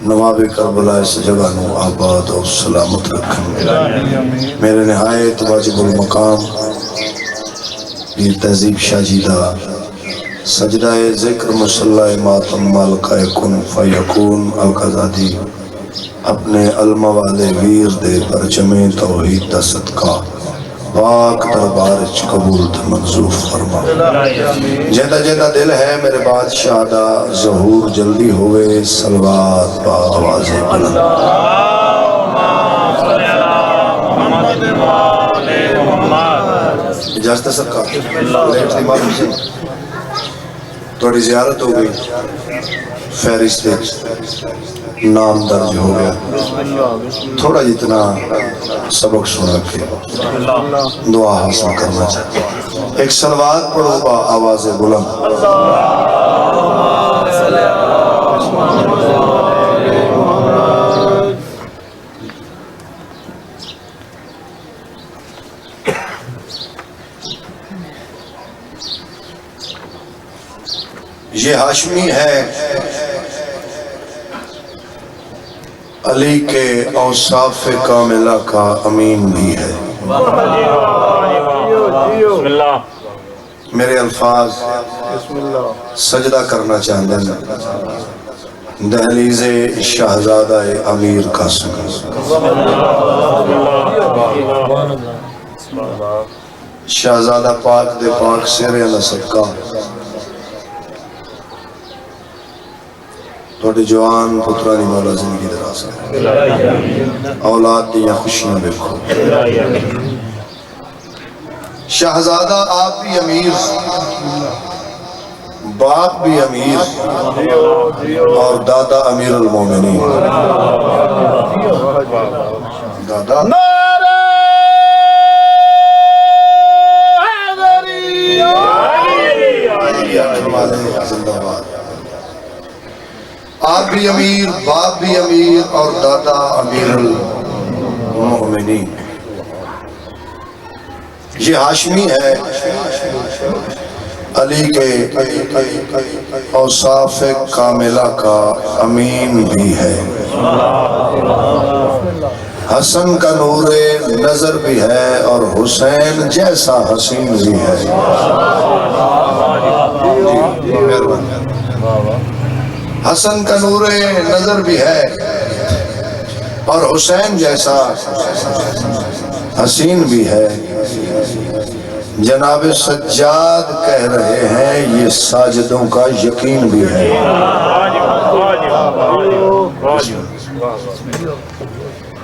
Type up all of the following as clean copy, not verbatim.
نواب کربلا اس جگہ نو آباد اور سلامت رکھن میرے نہایت واجب المقام پیر تہذیب شاہ جی دا سجدہ ذکر مصلح ماتم مالکہ کن فیکون القذادی اپنے علم والے ویر دے پرچم توحید دا صدقہ پاک دربار قبول تے منظور فرما جیتا جیتا دل ہے میرے بادشاہ دا ظہور جلدی ہوئے صلوات با آواز بلند اجازت سرکار لیٹ دی معلوم سے توڑی زیارت ہو گئی فہرست نام درج ہو گیا تھوڑا جتنا سبق سن رکھے دعا حاصل کرنا چاہتے ایک صلوات پڑھو با آواز بلند یہ ہاشمی ہے علی کے اوصاف کاملہ کا امین بھی ہے میرے الفاظ سجدہ کرنا چاہتے ہیں دہلیز شہزادہ امیر کا سن شہزادہ پاک دے پاک سیرے نصب کا توڑی جوان پترانی مولا زندگی دراز کرے اولاد دیا خوشیاں دیکھو شہزادہ آپ بھی امیر باپ بھی امیر اور دادا امیر المومنین دادا زندہ باد آپ بھی امیر باپ بھی امیر اور دادا امیر المؤمنین یہ ہاشمی ہے علی کے اوصاف کاملہ کا امین بھی ہے حسن کا نور نظر بھی ہے اور حسین جیسا حسین بھی ہے حسن کا نور نظر بھی ہے اور حسین جیسا حسین بھی ہے جناب سجاد کہہ رہے ہیں یہ ساجدوں کا یقین بھی ہے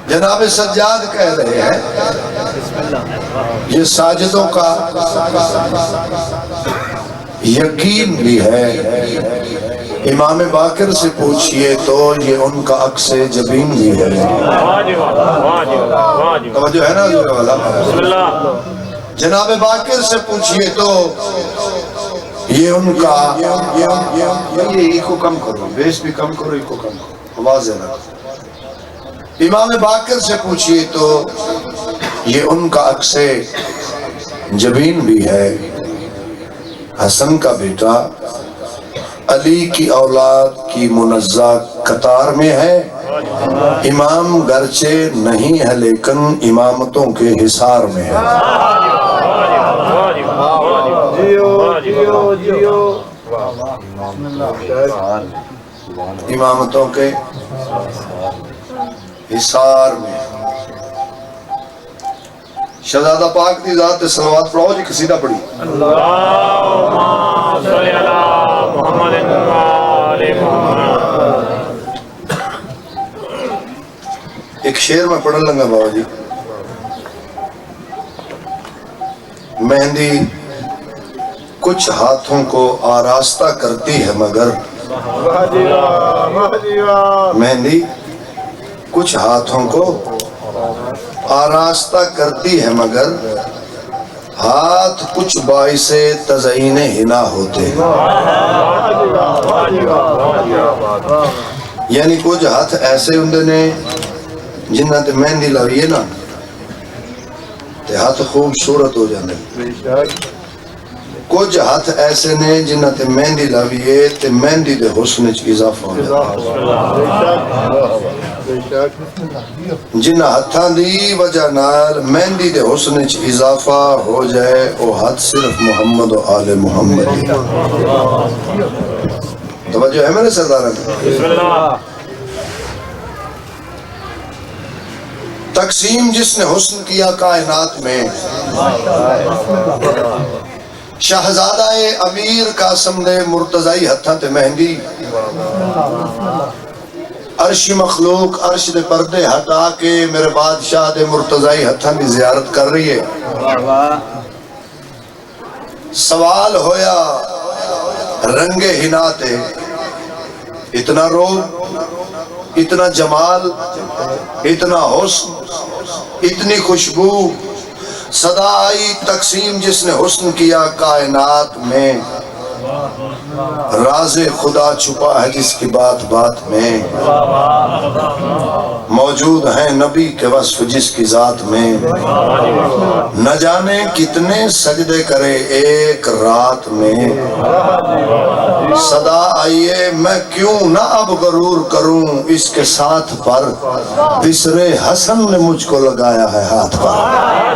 جناب سجاد کہہ رہے ہیں یہ ساجدوں کا یقین بھی ہے امام باقر سے پوچھئے تو یہ ان کا عکس جبین بھی ہے توجہ ہے نا حضور والا جناب باقر سے پوچھئے تو یہ ان کا یہ کو کم کرو بیس بھی کم کرو ایک کو کم کرو آواز ہے نا امام باقر سے پوچھئے تو یہ ان کا عکس جبین بھی ہے حسن کا بیٹا علی کی اولاد کی منزہ قطار میں ہے امام گرچہ نہیں ہے لیکن امامتوں کے حصار میں ہے امامتوں کے حصار میں شہزادہ پاک دی ذات صلوات پڑھو جی قصیدہ پڑھی اللہم صلی علی محمد وآلِ محمد ایک شعر میں پڑھن لگا بابا جی مہندی کچھ ہاتھوں کو آراستہ کرتی ہے مگر مہندی کچھ ہاتھوں کو آراستہ کرتی ہے مگر ہاتھ کچھ باعث تزئین حنا ہوتے ہیں یعنی کچھ ہاتھ ایسے ہوندے نے جنہ تے مہندی لاویے نا تے ہاتھ خوبصورت ہو جاندے کچھ ہاتھ ایسے نے جنہ تے مہندی لاویے تے مہندی دے حسن چ اضافہ ہو جنہ ہاتھاں دی وجہ نال مہندی دے حسن چ اضافہ ہو جائے او ہاتھ صرف محمد و آل محمد دی توجہ ہے میرے سردارہ بسم اللہ تقسیم جس نے حسن کیا کائنات میں شہزادہ امیر قاسم دے مرتضی ہتھاں تے مہندی عرش مخلوق عرش دے پردے ہٹا کے میرے بادشاہ دے مرتضی ہتھاں دی زیارت کر رہی ہے سوال ہویا رنگ ہنا تے اتنا روب اتنا جمال اتنا حسن اتنی خوشبو صدا آئی تقسیم جس نے حسن کیا کائنات میں راز خدا چھپا ہے جس کی بات بات میں موجود ہیں نبی کے وصف جس کی ذات میں نہ جانے کتنے سجدے کرے ایک رات میں صدا آئیے میں کیوں نہ اب غرور کروں اس کے ساتھ پر بسر حسن نے مجھ کو لگایا ہے ہاتھ پر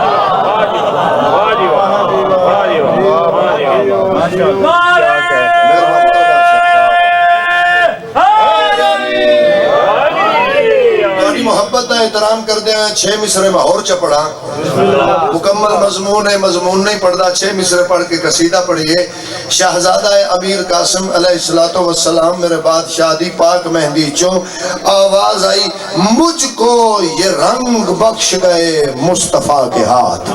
محبت کا احترام کر دیں 6 مصرے میں اور چپڑا مکمل مضمون ہے مضمون نہیں پڑھتا 6 مصرے پڑھ کے قصیدہ پڑھئے شہزادہ امیر قاسم علیہ السلام میرے بادشاہ دی پاک مہندی چوں آواز آئی مجھ کو یہ رنگ بخش گئے مصطفیٰ کے ہاتھ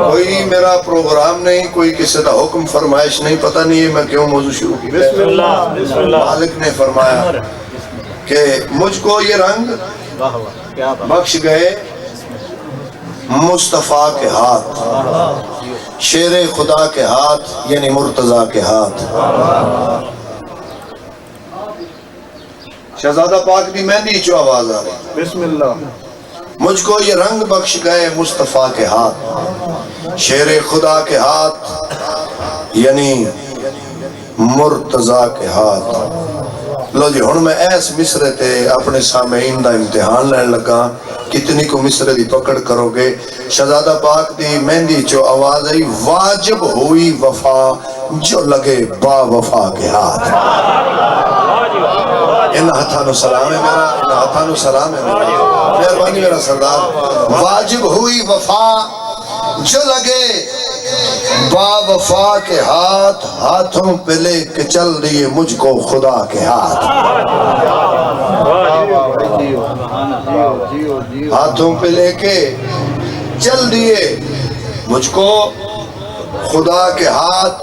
کوئی میرا پروگرام نہیں کوئی کسی کا حکم فرمائش نہیں پتہ نہیں ہے میں کیوں موضوع شروع کی بسم اللہ مالک نے فرمایا کہ مجھ کو یہ رنگ بخش گئے مصطفیٰ کے ہاتھ شیر خدا کے ہاتھ یعنی مرتضیٰ کے ہاتھ شہزادہ پاک دی مہندی چو آواز آ رہی بسم اللہ مجھ کو یہ رنگ بخش گئے مصطفیٰ کے ہاتھ شیر خدا کے ہاتھ یعنی مرتضیٰ کے ہاتھ لو جی ہن میں ایس مصرے تے اپنے سامعین دا امتحان لین لگا کتنی کو مصرے دی پکڑ کرو گے شہزادہ پاک دی مہندی چو آواز آئی واجب ہوئی وفا جو لگے با وفا کے ہاتھ ان ہتھانو سلام ہے میرا ان ہتھانو سلام ہے میرا مہربانی میرا سردار واجب ہوئی وفا جو لگے با وفا کے ہاتھ ہاتھوں پہ لے کے چل دیے مجھ کو خدا کے ہاتھ ہاتھوں پہ لے کے چل دیے مجھ کو خدا کے ہاتھ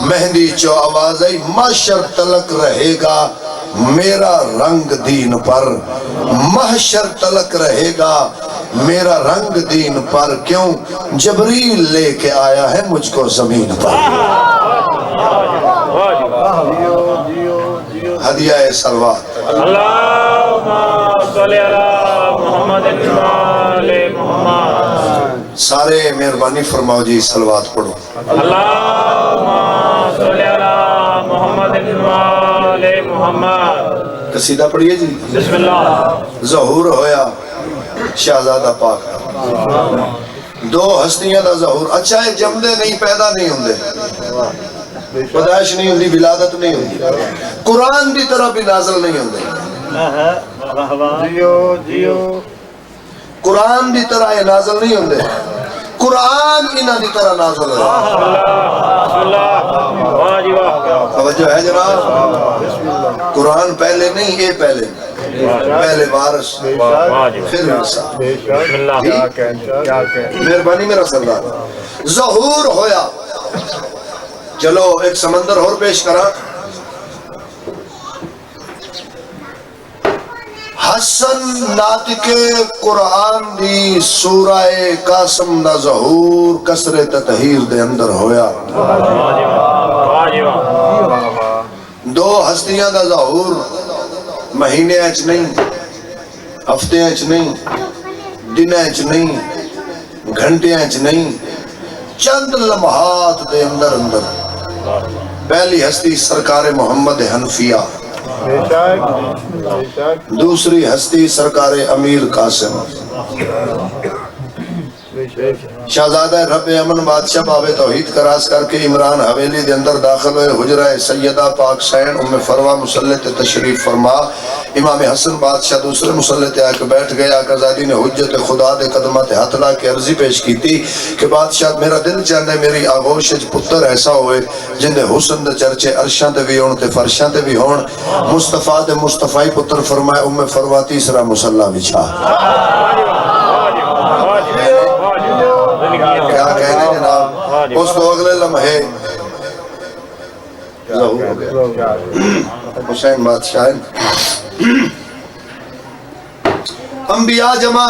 مہندی چو آواز آئی محشر تلک رہے گا میرا رنگ دین پر محشر تلک رہے گا میرا رنگ دین پر کیوں جبریل لے کے آیا ہے مجھ کو زمین پر ہدیہ سلوات اللہم صلی علی محمد علی محمد سارے مہربانی فرماؤ جی سلوات پڑھو اللہم صلی علی محمد علی محمد قصیدہ پڑھئے جی بسم اللہ ظہور ہویا شہزادہ پاک دو ہستیاں دا ظہور اچھا ہے جمدے نہیں پیدا نہیں ہوندے پیدائش نہیں ہوندی ولادت نہیں ہوندی قرآن دی طرح بھی نازل نہیں ہوندے جیو قرآن دی طرح یہ نازل نہیں ہوندے قرآن انہاں دی طرح نازل ہوئے بسم اللہ واہ جی واہ توجہ ہے جناب قرآن پہلے نہیں یہ پہلے پہلے وارث پھر ورثہ بسم اللہ مہربانی میرا سردار ظہور ہویا چلو ایک سمندر اور پیش کرا حسن ناطق قرآن دی سورہ قاسم دا ظہور کسر تطہیر دے اندر ہویا دو ہستیاں دا ظہور مہینے اچ نہیں ہفتے اچ نہیں دن اچ نہیں گھنٹیاں چ نہیں چند لمحات دے اندر اندر پہلی ہستی سرکار محمد حنفیہ، دوسری ہستی سرکار امیر قاسم، شہزادہ رب امن بادشاہ باب توحید کراس کر کے عمران حویلی دے اندر داخل ہوئے، حجرہ سیدہ پاک سین ام فروہ مصلی تے تشریف فرما، امام حسن بادشاہ دوسرے مصلی تے آ کے بیٹھ گئے، آقا زادی نے حجت خدا دے قدمت ہاتھ لا کے عرضی پیش کی تھی کہ بادشاہ میرا دل چاہتا ہے میری آغوش وچ پتر ایسا ہوئے جن دے حسن دے چرچے عرشاں تے بھی ہون تے فرشاں تے بھی ہون، مصطفیٰ دے مصطفی پتر فرمائے ام فروہ تیسرا مصلی بچھا۔ کیا کہنے جناب، اس کو اگلے لمحے ظہور ہو گیا حسین بادشاہ، انبیاء جمع،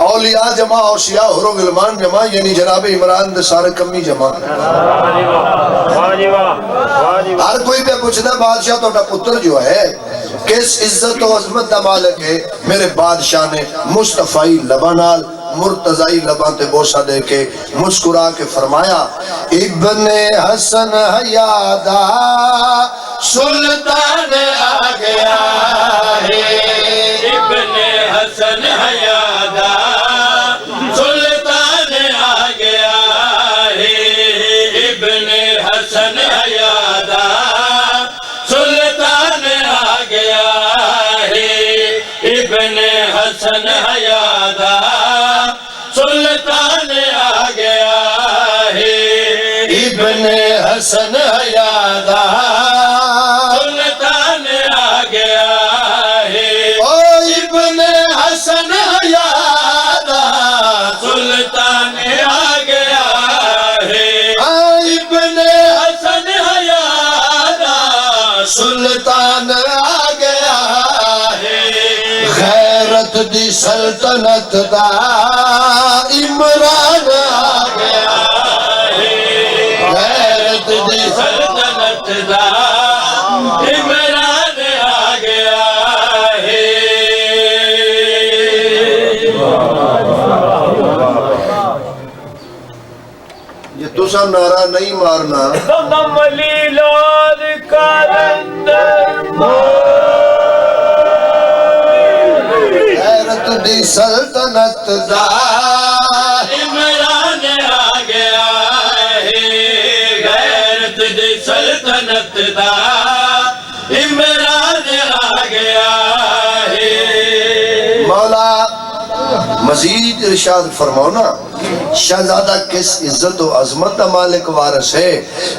اولیاء جمع، اوشیاء حر و غلمان جمع، یعنی جناب عمران دے سارے کمی جمع۔ ہر کوئی پہ پوچھتا بادشاہ توڑا پتر جو ہے کس عزت و عظمت دا مالک ہے؟ میرے بادشاہ نے مصطفی لبانال مرتضی لبان تے بوسہ دے کے مسکرا کے فرمایا ابن حسن حیادہ سلطان آ گیا ہے، ابن حسن حیادہ سلطان آ گیا ہے، ابن حسن حیادہ سلطان آ گیا ہے، ابن حسن حیادہ سلطان آ گیا ہے، ابن حسن حیادہ سلطان آ گیا ہے، او ابن حسن حیادہ سلطان آ گیا ہے، ابن حسن حیادہ سلطان آ گیا ہے، غیرت دی سلطنت دا عمران آ گیا ہے، غیرت دی سلطنت دا عمران آ گیا ہے۔ یہ تسا نعرہ نہیں مارنا، غم علی لال کلندر غیرت دی سلطنت دا عمران آ گیا ہے، غیرت دی سلطنت دا عمران آ گیا ہے۔ مولا مزید ارشاد فرماؤ نا، شہزادہ کس عزت و عظمت دا مالک وارث ہے؟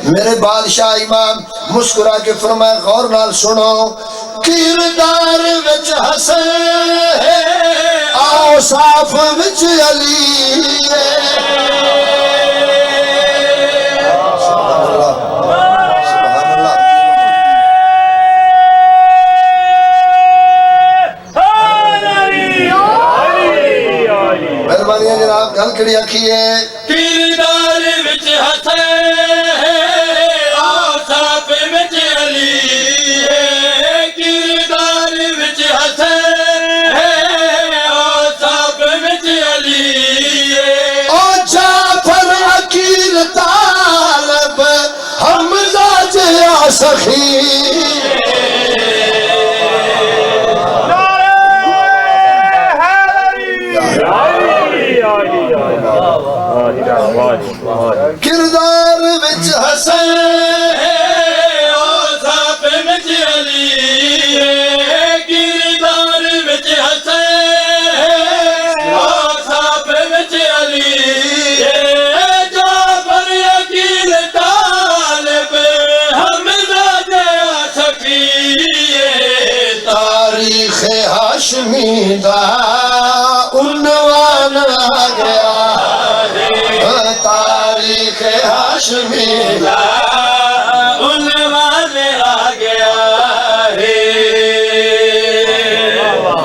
میرے بادشاہ امام مسکرا کے فرمائے غور نال سنو، کردار وچ حسن ہے، اوصاف وچ علی ہے۔ سبحان اللہ، سبحان اللہ۔ مہربانی ہے جناب، گل کڑی آکھی ہے، کردار وچ حسن ہے، اوصاف وچ علی ہے، کردار وچ حسن ہے، اوصاف وچ علی ہے، او جعفر عقیل طالب حمزہ جیا سخی، کردار وچ حسن ہے، اوصاف وچ علی ہے، کردار وچ حسن ہے، اوصاف وچ علی ہے، جعفر عقیل طالب حمزہ جیا سخی ہے، تاریخ ہاشمی دا عنوان آ گیا، تاریخ ہاشمی دا عنوان آ گیا ہے۔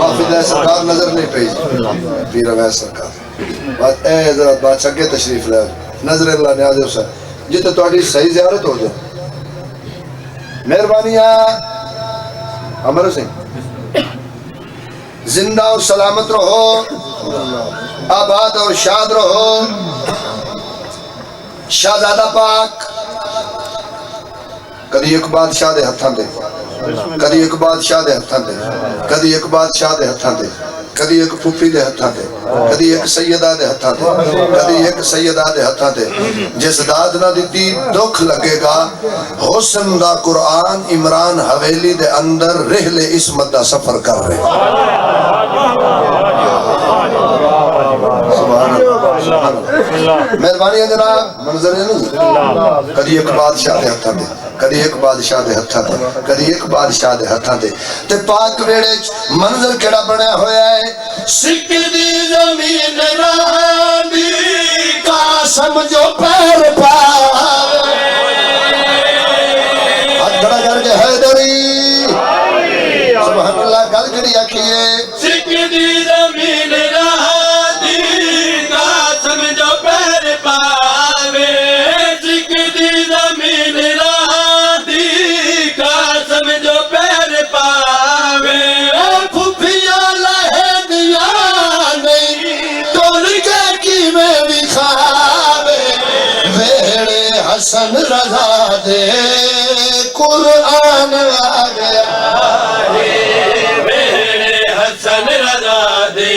حافظ سرکار نظر نہیں پئی، پیر اویس سرکار بات اے حضرت بادشاہ کے تشریف لے نظر اللہ نیاز حسین جتے تہاڈی صحیح زیارت ہو جائے۔ مہربانی امر سنگھ زندہ اور سلامت رہو، آباد اور شاد رہو شہزادہ پاک کدی ایک بادشاہ دے ہتھاں دے کدی ایک بادشاہ دے ہتھاں دے کدی ایک بادشاہ دے ہتھاں دے کدی ایک پھوپھی دے ہتھاں دے کدی ایک سیدہ دے ہتھاں دے کدی ایک سیدہ دے ہتھاں دے جس داد نہ دیتی دکھ لگے گا حسن دا قرآن عمران حویلی دے اندر رحل عصمت دا سفر کر رہے مہربانی ہے جناب منظر ہے نہیں کدی ایک بادشاہ دے ہتھاں دے کدی ایک بادشاہ دے ہتھاں دے کدی ایک بادشاہ دے ہتھاں دے تے پاک ویڑے منظر کیڑا بنیا ہویا ہے سکھ دی زمین رانی کا سمجھو پیر پاوے ہاتھ کھڑا کر کے حیدری سبحان اللہ گل کڑی آکھیے سکھ دی زمین رانی کا سمجھو پیر پاوے سکھ دی زمین رانی کا سمجھو پیر پاوے پھوپھیاں لہے دیا نہیں تول کے کی میں دکھاوے ویڑے حسن رضا دے قرآن آ گیا ویڑے حسن رضا دے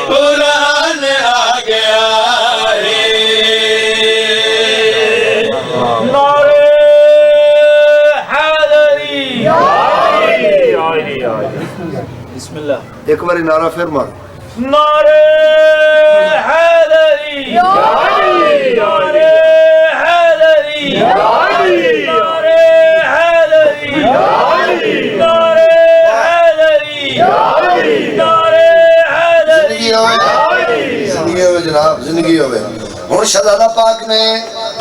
قرآن آ گیا نعرہ حیدری بسم اللہ ایک باری نعرہ پھر مار نعرہ حیدری نعرہ حیدری نعرہ حیدری نعرہ حیدری نعرہ حیدری زندگی ہوئے جناب زندگی ہوئے ہون شہزادہ پاک نے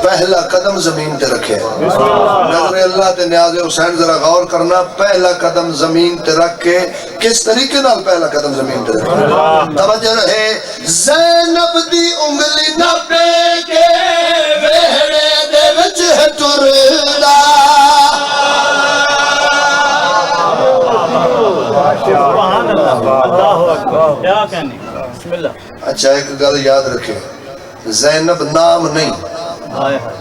پہلا قدم زمین تے رکھے نظر اللہ تے نیاز حسین ذرا غور کرنا پہلا قدم زمین تے رکھ کے کس طریقے نال پہلا قدم زمین تے رکھے توجہ رہے زینب دی انگلی نہ پے کے ویڑے دے وچ ہے ٹردا کیا کہنے بسم اللہ اچھا ایک گل یاد رکھے زینب نام نہیں آئے ہائے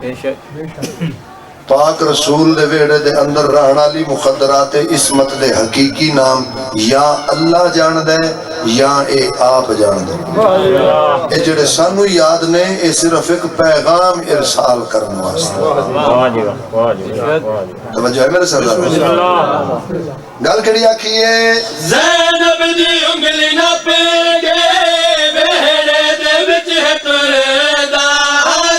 بے شک پاک رسول دے ویڑے دے اندر رہنا لی مخدرات عصمت دے حقیقی نام یا اللہ جان دے یا اے آپ جان دے اے جڑے سانو یاد نے اے صرف ایک پیغام ارسال کرنے واسطے توجہ ہے میرے سردار بسم اللہ گل کڑی آکھیے زینب دی انگلی نہ پے گے ویڑے دے وچ ہے ٹردا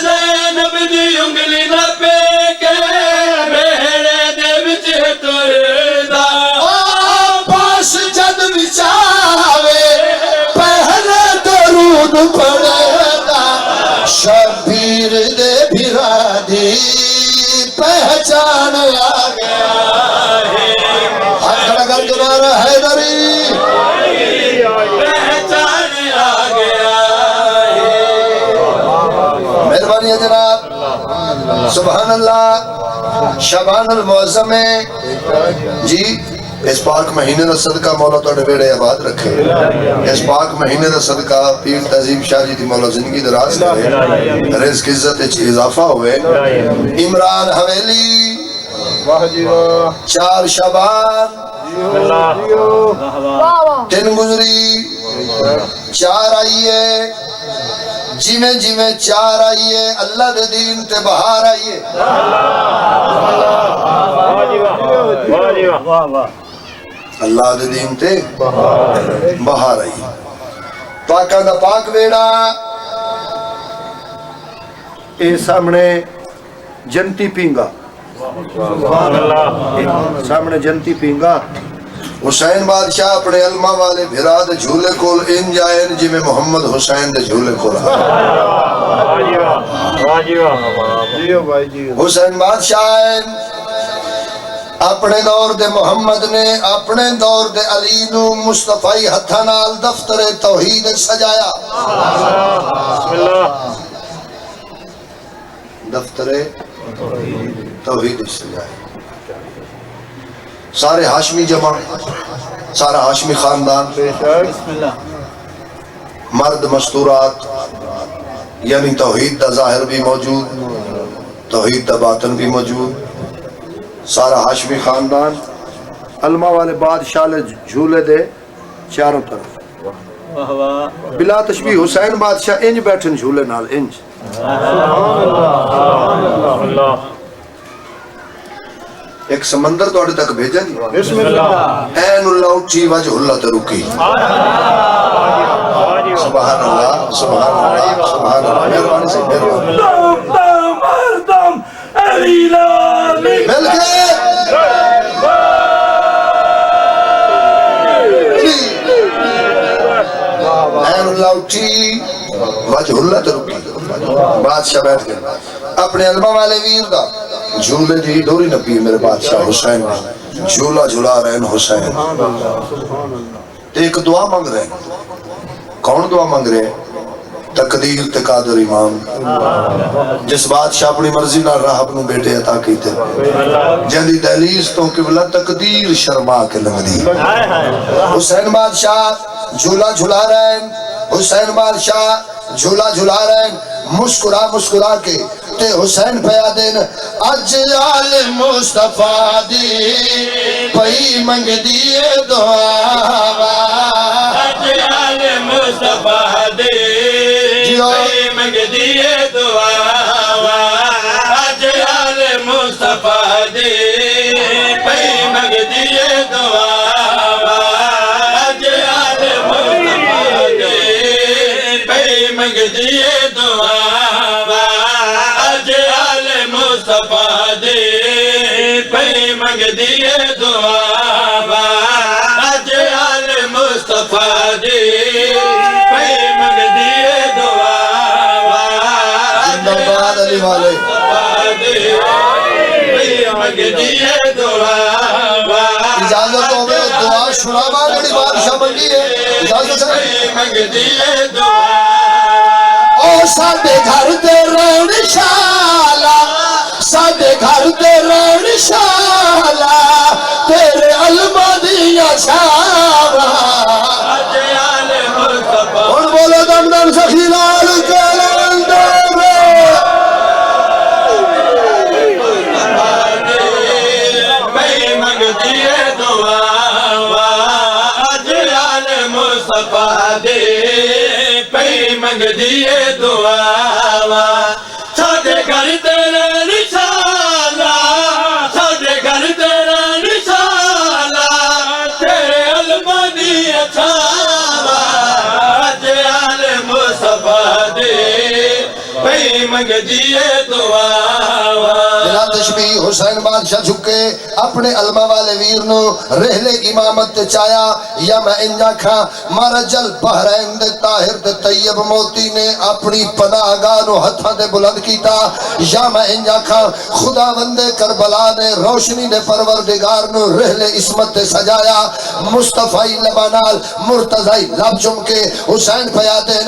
زینب دی انگلی نہ پے گے ویڑے دے وچ ہے ٹردا پاس جد بچاوے پہلے درود پڑے دا شبیر دے بھرا دی پہچان آ گیا ہاتھ کر کے نعرہ حیدری پہچان آ گیا مہربانی ہے جناب سبحان اللہ شبان المعظم میں جی اس پاک مہینے دا صدقہ مولا توڑے بیڑے آباد رکھے اس پاک مہینے دا صدقہ پیر تہذیب شاہ جی دی مولا زندگی دراز کرے رزق عزت اچھ اضافہ ہوئے عمران حویلی 4 شبان 3 گزری 4 آئیے جیویں جیویں 4 آئیے اللہ دے دین تے بہار آئیے اللہ دے دین تے بہار آئیے پاکاں دا پاک ویڑا اے سامنے جنتی پینگا سامنے جنتی پینگا حسین بادشاہ اپنے علمہ والے بھراد جھولے کول ان جائن جی میں محمد حسین دے جھولے کول حسین بادشاہ اپنے دور دے محمد نے اپنے دور دے علی نو مصطفی ہتھاں نال دفتر توحید سجایا دفتر توحید سجایا سارے ہاشمی جمع، سارا ہاشمی خاندان، مرد مستورات، یعنی توحید دا ظاہر بھی موجود، توحید دا باطن بھی موجود، سارا ہاشمی خاندان، علماء والے بادشاہ لے جھولے دے چاروں طرف، بلا تشبیہ حسین بادشاہ انج بیٹھن جھولے نال انج، ایک سمندر توڑے تک بھیجا نہیں، این اللہ اٹھی وجہ اللہ ترکی، سبحان اللہ سبحان اللہ سبحان اللہ، مہربانی سے مل گئے این اللہ اٹھی وجہ اللہ ترکی، بادشاہ بیٹھ گئے اپنے علماء والے ویر دا جھولے دی دوری نبی میرے بادشاہ حسین جھولا جھولا رہے ہیں حسین، ایک دعا مانگ رہے ہیں، کون دعا مانگ رہے ہیں؟ تقدیر تے قادر امام، جس بادشاہ اپنی مرضی نہ راہ اپنوں بیٹے عطا کیتے، جندی دہلیز تو قبلہ تقدیر شرما کے لنگ دی، حسین بادشاہ جھولا جھولا رہے ہیں، حسین بادشاہ جھولا جھولا رہے ہیں، مسکرا مسکرا کے تے حسین پیا دین اج آل مصطفیٰ دی پئی منگ دیے دعا، اج آل مصطفیٰ دی پئی منگ دیے دعا، اج آل مصطفیٰ دی پئی منگ دیے دعا، اج آل مصطفیٰ دی پئی منگ دیے دعا، اج آل مصطفیٰ دی پئی منگ دیے دعا، اج آل مصطفیٰ دی پئی منگ دیے دعا، زندہ علی والے پئی منگ دیے دعا، اجازت ہو گئے دعا شرابہ بڑی بادشاہ منگی ہے، اجازت ہے پئی منگ دیے دعا، او ساڈے گھر دے رہن شالا، ساڈے گھر دے رہن شالا، تیرے علماء دیاں چھاواں، اج آل مصطفیٰ اور بولو دم دم سخی لال کلندر، پئی منگ دیے دعا، اج آل مصطفیٰ دی پئی منگ دیے دعا، ساڈے گھر تیرا نشانہ، ساڈے گھر تیرا نشانہ، تیرے علماء دی چھاواں، اج آل مصطفیٰ دی پئی منگ دیے دعا، بلا تشبیہ حسین بادشاہ جھکے اپنے علماء والے ویر نو رہلے امامت تے چایا، یا میں انجا کھا مرجل بحرین دے طاہر دے طیب موتی نے اپنی پناہ گاہ نو ہتھاں دے بلند کیتا، یا میں انجا کھا خدا بندے کربلا نے روشنی دے پروردگار نو رہلے عصمت تے سجایا، مصطفی لبانال مرتضی لب چمکے حسین پیا دین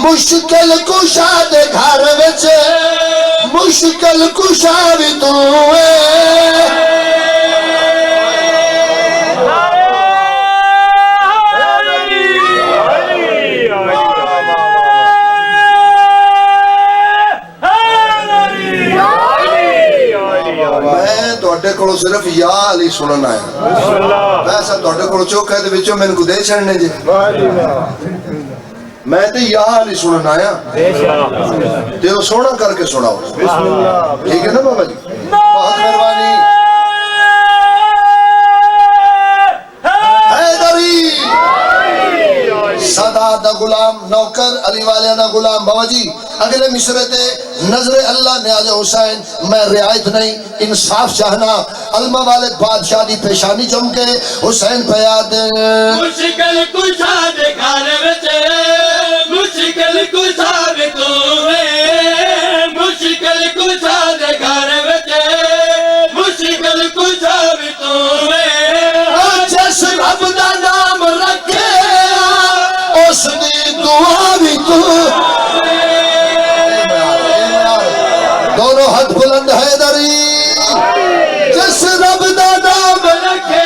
مشکل کشا دے گھر وچ، مشکل کشا بھی تو کو صرف یا علی سننا ہے، ویسا توڑے کو چوکھے دے بچوں میں ان کو دے چھڑنے جے، میں تے یا علی سننا آیا، تے وہ سونا کر کے سناؤ، ٹھیک ہے نا بابا جی، بہت مہربانی، حیدری صدا دا غلام نوکر علی والے دا غلام بابا جی، اگلے مصرے تے نظر اللہ نیاز حسین، میں رعایت نہیں انصاف چاہنا، علمہ والے بادشاہ دی پیشانی چمکے حسین پیاد مشکل کشا دے گھر وچ، مشکل کشا دے مشکل کشا دے گھر وچ، مشکل کشا بھی جس رب دا نام رکھے اس دی دعا بھی تو، دونوں ہاتھ بلند حیدری، جس رب دا نام رکھے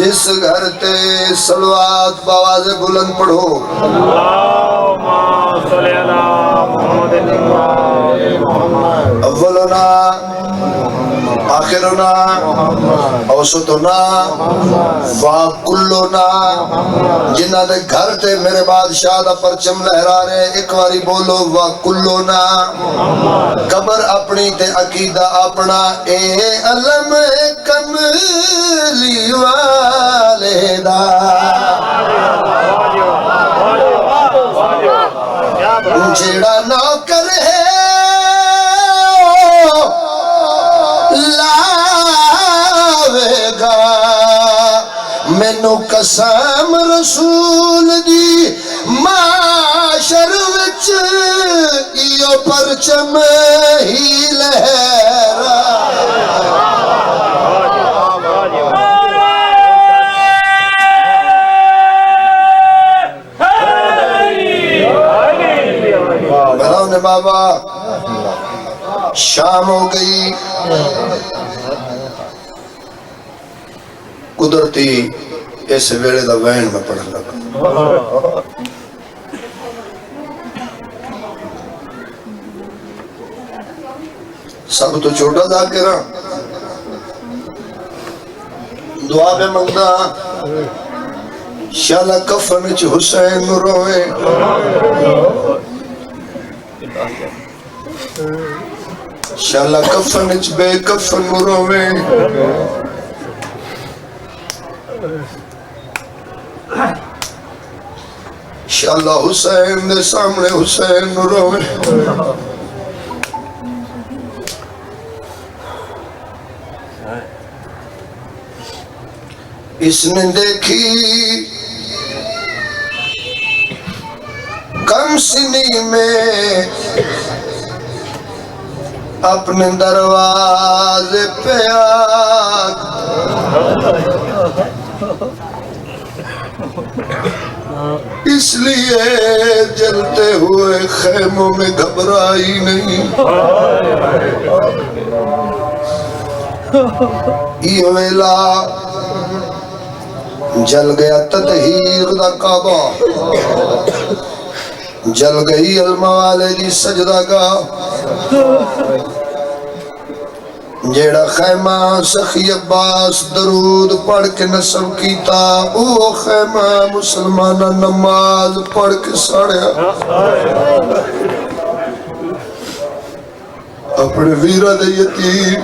جس گھر تے صلوات باواز بلند پڑھو اللہم صلی علی محمد اولنا آخرنا اوسطنا وکلنا جنہ دے گھر تے میرے بادشاہ دا پرچم لہرا رہے ایک واری بولو وکلنا قبر اپنی تے عقیدہ اپنا اے علم کملی والے دا جیڑا نوکر ہے لاوے گا مینو قسم رسول دی معاشر وچ ایو پرچم ہی لہرا بلاؤ نے بابا شام ہو گئی قدرتی اس ویلے دا وین میں پڑھ لگا سب تو چھوٹا ذاکرہ دعا بے منگنا شالا کفن چ حسین روئے شالا کفن چ بے کفن روئے شالا حسین دے سامنے حسین روئے اس نے دیکھی کم سنی میں اپنے دروازے پہ آگ اس لیے جلتے ہوئے خیموں میں گھبرائی نہیں یہ ویلا جل گیا تطہیر دا کعبہ جل گئی الموالے دی سجدہ گاہ جیڑا خیمہ سخی عباس درود پڑھ کے نصب کیتا او خیمہ مسلمانہ نماز پڑھ کے ساڑیا اپنے ویرہ دے یتیم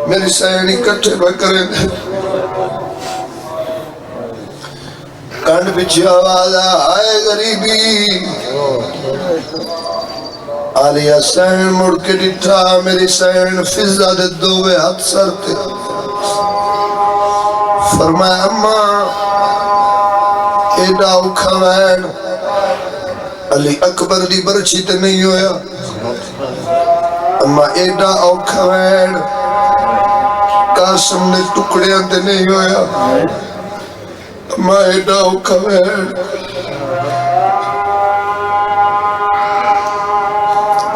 میری سینی کٹھے بکرے دے کنڈ بچھی آواز آئے غریبی آلیا سین مڑ کے ڈٹھا میری سین فضا دے دوے ہاتھ سر تے فرمایا اماں ایڈا اوکھا وین علی اکبر دی برچی تے نہیں ہویا اماں ایڈا اوکھا وین قاسم نے ٹکڑیاں تے نہیں ہویا اماں ایڈا اوکھا وین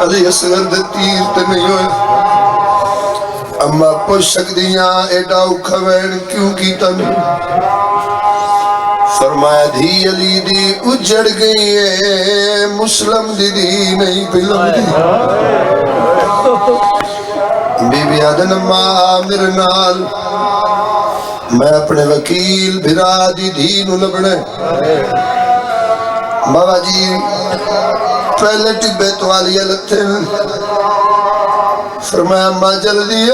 علی اصغر دے تیر تے نہیں ہوئے اما پوچھ سکدیاں ایڈا اوکھا وین کیوں کیتا نہیں فرمایا دھی علی دی اجڑ گئی ہے مسلم دی نہیں پلم دی بی بی آدن اما آمر نال میں اپنے وکیل بھرا دی نو لبنے بابا جی پہلے ٹبے توالیا لتے فرمایا اماں جلدی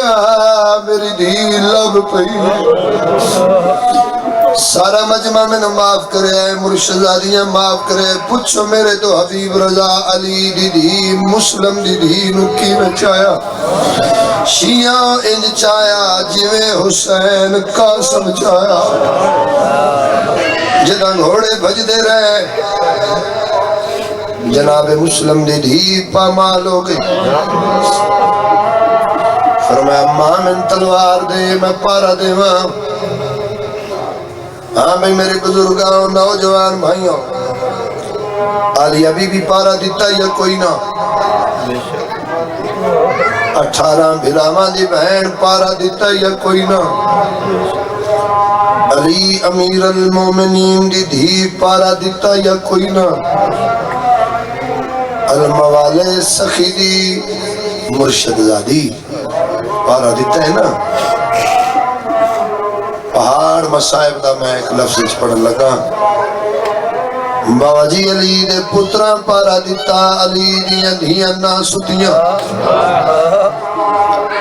میری دھی لب پئی سارا مجمع میں نے معاف کرے مرشدادیاں معاف کرے پوچھو میرے تو حبیب رضا علی دی مسلم دی نو کی میں چایا شیعہ انج چایا جویں حسین قاسم چایا جدہ گھوڑے بھج دے رہے جناب مسلم دی پامال ہو گئی فرمایا اماں من تلوار دے میں پارا دے ماں ہاں بھئی میرے بزرگاں نوجوان بھائیوں علی ابھی بھی پارا دیتا یا کوئی نہ 18 بھراواں دی بہن پارا دیتا یا کوئی نہ علی امیر المومنین دی دھی پارا دیتا یا کوئی نہ الموالے سخی دی مرشد زادی پارا دیتا ہے نا پہاڑ مصائب دا میں ایک لفظ پڑھن لگا بابا جی علی دے پترہ پارا دیتا علی دیاں دھیاں نہ ستیاں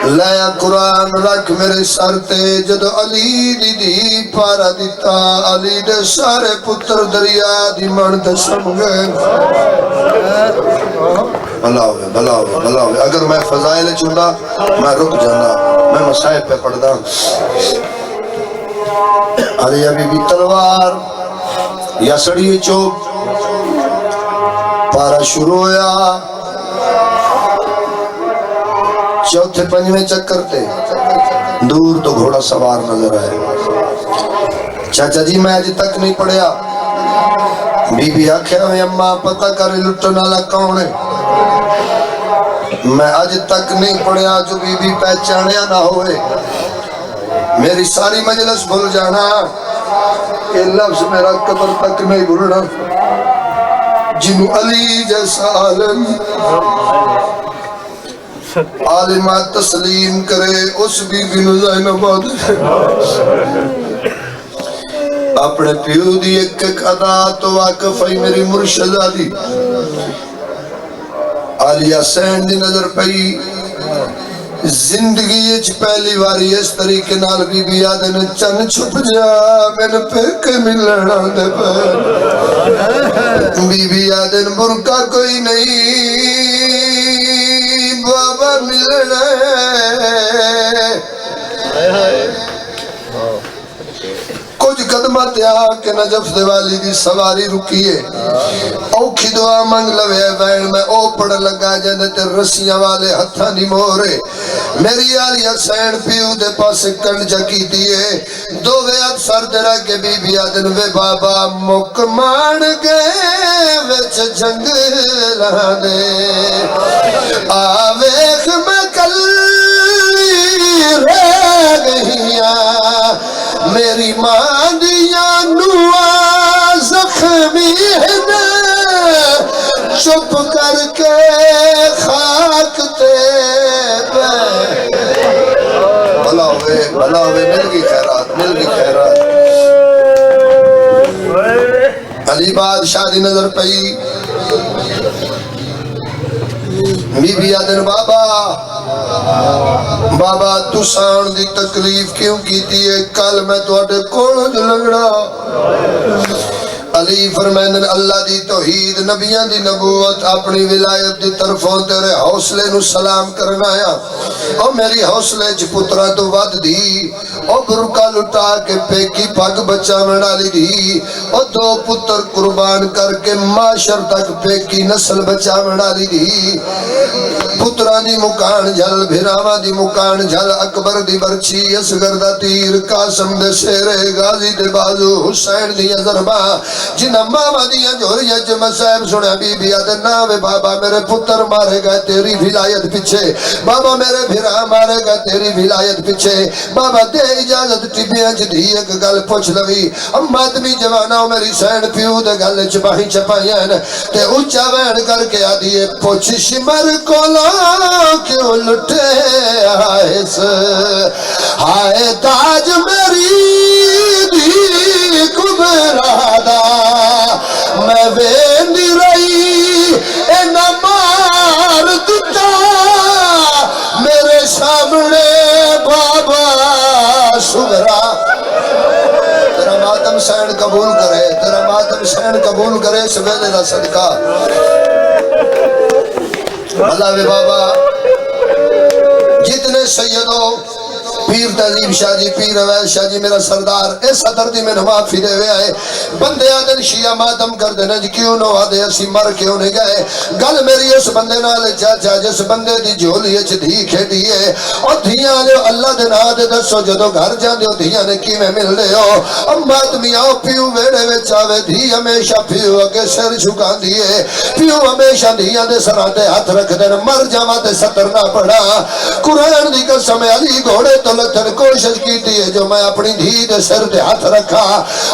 لیا قرآن رکھ میرے سر تے جدو علی دی دی پارا دیتا علی دے سارے پتر دریا دی من تے سم گئے بھلا ہوئے بھلا ہوئے بھلا ہوئے اگر میں فضائل چوندا میں رک جانا میں مصائب پہ پڑھ دا علی ابھی بھی تلوار یا سڑی چوب پارا شروع ہویا چوتھے پنجویں چکر تے دور تو گھوڑا سوار نظر آئے چاچا جی میں آج تک نہیں پڑھیا بی بی آکھیا میں اماں پتہ کرے لٹن والا کون ہے میں آج تک نہیں پڑھیا جو بی بی پہچانیا نہ ہوئے میری ساری مجلس بھول جانا کہ لفظ میرا قبر تک نہیں بھولنا جنو علی جیسا عالم عالمات تسلیم کرے اس بی بی نزائن آباد اپنے پیو دی ایک ایک ادا تو واقف ہے میری مرشدہ دی عالیہ سین دی نظر پئی زندگی اچ پہلی واری اس طریقے نال بی بی آدھے چن چھپ جا میں نے پھیکے ملنا دے پہ بی بی آدھے برکا کوئی نہیں بابا ملنا کچھ قدمت آ کے نجف دے والی دی سواری رکیے اوکھی دعا منگ لوے بین میں او پڑ لگا جاندے تے رسیاں والے ہتھاں دی مورے میری آلی حسین پیو دے پاس کنڈ جکی دیئے دو ویاد سر درہ کے بی بی آدن وے بابا مکمان گئے وچ جنگ لانے آویخ میں کلی رہ گئیاں میری ماں دیا نوا زخمی ہے چپ کر کے خاک تے بھلا ہوئے مل گئی خیرات مل گئی خیرات علی بادشاہ دی نظر پئی بی بی آدن بابا تو سان دی تکلیف کیوں کیتی ہے کل میں تو اٹھے کون جو لگڑا علی فرمائن اللہ دی توحید نبیان دی نبوت اپنی ولایت دی طرفوں تیرے حوصلے نو سلام کرنا آیا او میری حوصلے چ پترہ تو ود دی او برکا لٹا کے پیکی پاک بچہ منڈالی دی او دو پتر قربان کر کے معاشر تک پیکی نسل بچہ منڈالی دی پتران دی مکان جھل بھراما دی مکان جھل اکبر دی برچی اسگر دا تیر قاسم دے شیر غازی دے بازو حسین دی ضربہ جنہ ماما دیا جوریہ جو مسائب سنے بی بی آدھے ناوے بابا میرے پتر مارے گئے تیری ولایت پچھے بابا میرے بھرا مارے گئے تیری ولایت پچھے بابا دے اجازت ٹبیاں جدی ایک گل پوچھ لگی ام آدمی جواناؤں میری سین پیو دے گل چپاہی چپائیاں تے اچھا وین کر کے آدھیے پوچھ شمر کولا کیوں لٹے آئیس ہائے تاج میری دی کبرا دا میں ویندی رہی اے نمار دتا میرے سامنے بابا سگرا تیرا ماتم سین قبول کرے تیرا ماتم سین قبول کرے سویدے دا صدقہ اللہ وے بابا جتنے سیدوں پیر تہذیب شاہ جی پیر اویس شاہ جی میرا سردار اس صدر دی میں معافی دے ہوئے آئے بندے آدن شیعہ ماتم کر دینا جی کیوں نو آدھے اسی مر کیوں نہیں گئے گل میری اس بندے نالے چاچا جس بندے دی جھولی اچھ دھی کھیٹی ہے اور دھیاں نے اللہ دے نا دے دسو جدو گھر جان دے دھیاں نے کی میں مل دے ہو اما آدمی آؤ پیو ویڑے وے چاوے دھی ہمیشہ پیو اگے سر جھکان دیئے پیو ہمیشہ دھیاں دے سراتے ہاتھ رکھ دے مر جاما تے ستر نہ پڑا قرآن دی قسم علی گھوڑے تو لتن کوشش کیتی ہے جو میں اپنی دھی دے سر دے ہاتھ رکھا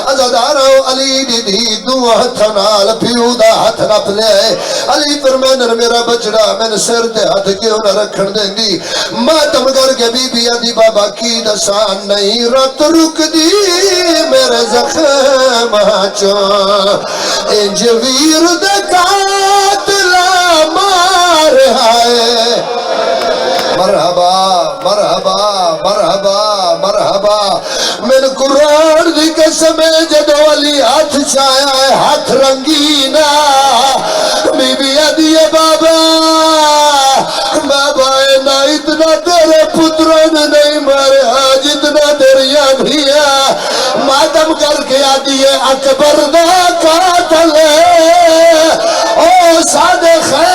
عزادارو علی دی دھی دو ہاتھ نال پیو دا ہاتھ نپ لے علی فرماندن میرا بچڑا میں سر دے ہاتھ کیوں نہ رکھن دیں دی ماتم کر کے بی بی آدھی بابا کی دسان نہیں رات رک دی میرے زخم چو انج ویر دے قاتلہ مار آئے مرحبا مرحبا مرحبا مرحبا من قرآن دی قسم جدو علی ہاتھ چایا ہے ہاتھ رنگینا بی بی آدھی بابا بابا نہ اتنا تیرے پترن نہیں مارا جتنا تیریا بھیا ماتم کر کے آدھی اکبر دا قاتل او صادق ہے